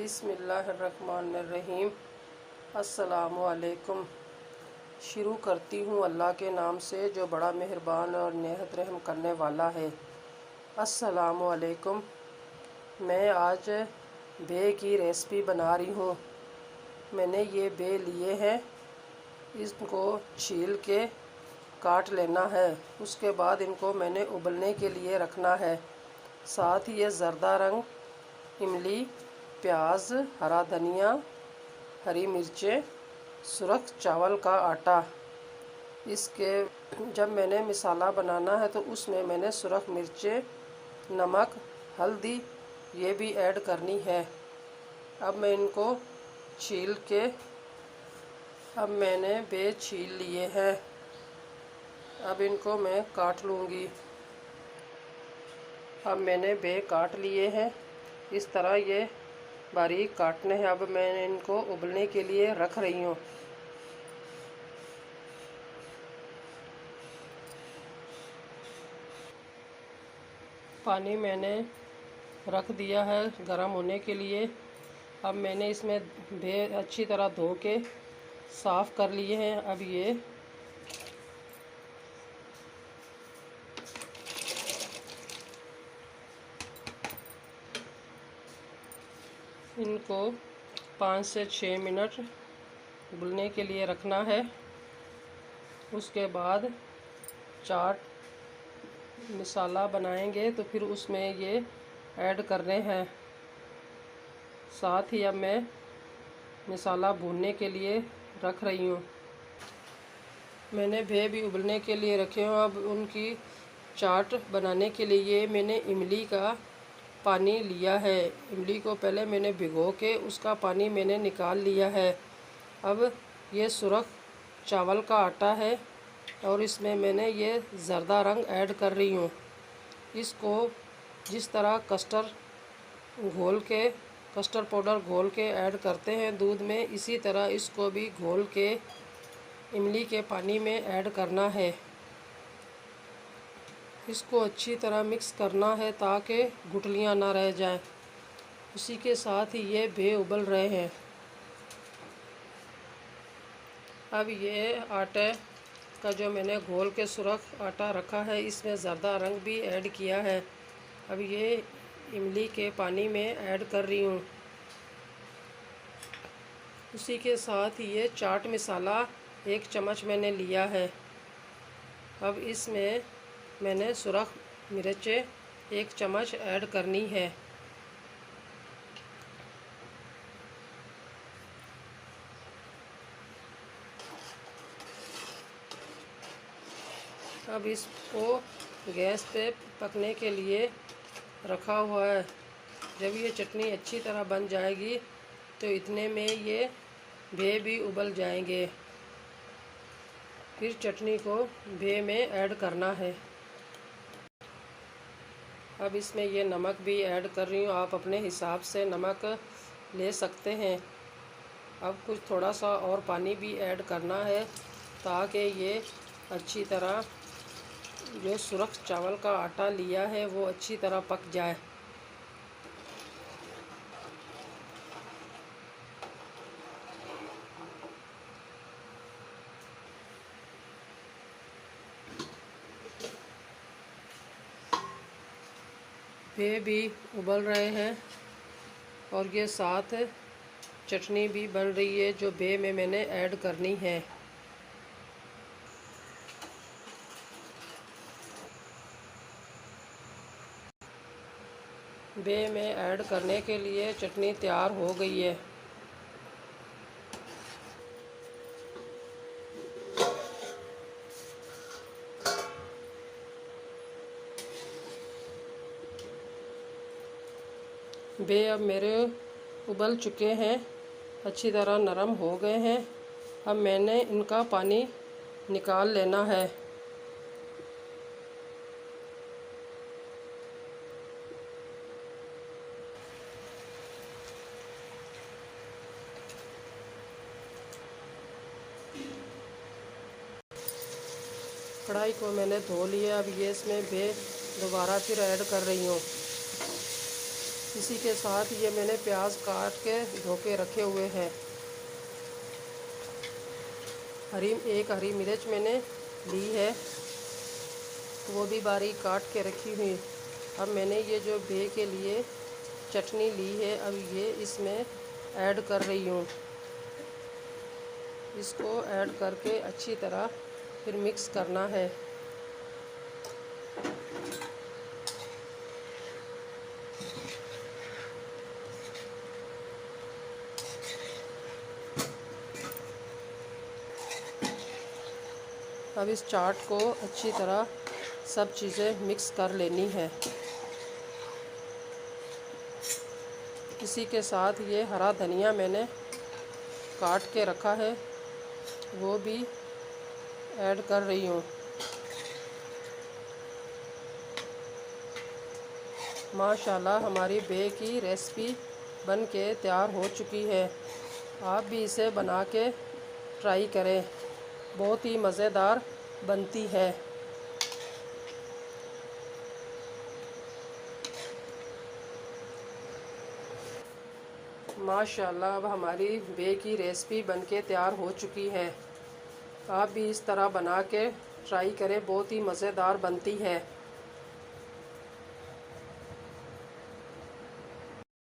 बिस्मिल्लाहिर्रहमानिर्रहीम। अस्सलामुअलैकुम। शुरू करती हूँ अल्लाह के नाम से जो बड़ा मेहरबान और निहायत रहम करने वाला है। अस्सलामुअलैकुम। मैं आज बे की रेसिपी बना रही हूँ। मैंने ये बे लिए हैं, इनको छील के काट लेना है। उसके बाद इनको मैंने उबलने के लिए रखना है। साथ ही ये ज़र्दा रंग, इमली, प्याज, हरा धनिया, हरी मिर्चें, सुरख चावल का आटा। इसके जब मैंने मसाला बनाना है तो उसमें मैंने सुरख मिर्चें, नमक, हल्दी ये भी ऐड करनी है। अब मैं इनको छील के अब मैंने बे छील लिए हैं। अब इनको मैं काट लूँगी। अब मैंने बे काट लिए हैं, इस तरह ये बारीक काटने हैं। अब मैं इनको उबलने के लिए रख रही हूँ। पानी मैंने रख दिया है गरम होने के लिए। अब मैंने इसमें बे अच्छी तरह धो के साफ़ कर लिए हैं। अब ये इनको 5 से 6 मिनट उबलने के लिए रखना है। उसके बाद चाट मसाला बनाएंगे तो फिर उसमें ये ऐड करने हैं। साथ ही अब मैं मसाला भूनने के लिए रख रही हूँ। मैंने बे भी उबलने के लिए रखे हैं। अब उनकी चाट बनाने के लिए मैंने इमली का पानी लिया है। इमली को पहले मैंने भिगो के उसका पानी मैंने निकाल लिया है। अब ये सुरख चावल का आटा है और इसमें मैंने ये ज़र्दा रंग ऐड कर रही हूँ। इसको जिस तरह कस्टर्ड पाउडर घोल के ऐड करते हैं दूध में, इसी तरह इसको भी घोल के इमली के पानी में ऐड करना है। इसको अच्छी तरह मिक्स करना है ताकि गुठलियाँ ना रह जाएं। उसी के साथ ही ये बे उबल रहे हैं। अब ये आटे का जो मैंने घोल के सुरख आटा रखा है, इसमें ज़र्दा रंग भी ऐड किया है। अब ये इमली के पानी में ऐड कर रही हूँ। उसी के साथ ये चाट मसाला 1 चम्मच मैंने लिया है। अब इसमें मैंने सुरख मिर्चें 1 चम्मच ऐड करनी है। अब इसको गैस पे पकने के लिए रखा हुआ है। जब ये चटनी अच्छी तरह बन जाएगी तो इतने में ये बे भी उबल जाएंगे। फिर चटनी को बे में ऐड करना है। अब इसमें ये नमक भी ऐड कर रही हूँ। आप अपने हिसाब से नमक ले सकते हैं। अब कुछ थोड़ा सा और पानी भी ऐड करना है ताकि ये अच्छी तरह जो सुरख चावल का आटा लिया है वो अच्छी तरह पक जाए। बे भी उबल रहे हैं और ये साथ चटनी भी बन रही है जो बे में मैंने ऐड करनी है। बे में ऐड करने के लिए चटनी तैयार हो गई है। बे अब मेरे उबल चुके हैं, अच्छी तरह नरम हो गए हैं। अब मैंने इनका पानी निकाल लेना है। कढ़ाई को मैंने धो लिया। अब ये इसमें बे दोबारा फिर ऐड कर रही हूँ। इसी के साथ ये मैंने प्याज काट के धो के रखे हुए हैं। एक हरी मिर्च मैंने ली है, वो भी बारीक काट के रखी हुई। अब मैंने ये जो भे के लिए चटनी ली है, अब ये इसमें ऐड कर रही हूँ। इसको ऐड करके अच्छी तरह फिर मिक्स करना है। अब इस चाट को अच्छी तरह सब चीज़ें मिक्स कर लेनी है। इसी के साथ ये हरा धनिया मैंने काट के रखा है, वो भी ऐड कर रही हूँ। माशाल्लाह हमारी बे की रेसिपी बन के तैयार हो चुकी है। आप भी इसे बना के ट्राई करें, बहुत ही मज़ेदार बनती है। माशाल्लाह अब हमारी बे की रेसिपी बनके तैयार हो चुकी है। आप भी इस तरह बना के ट्राई करें, बहुत ही मज़ेदार बनती है।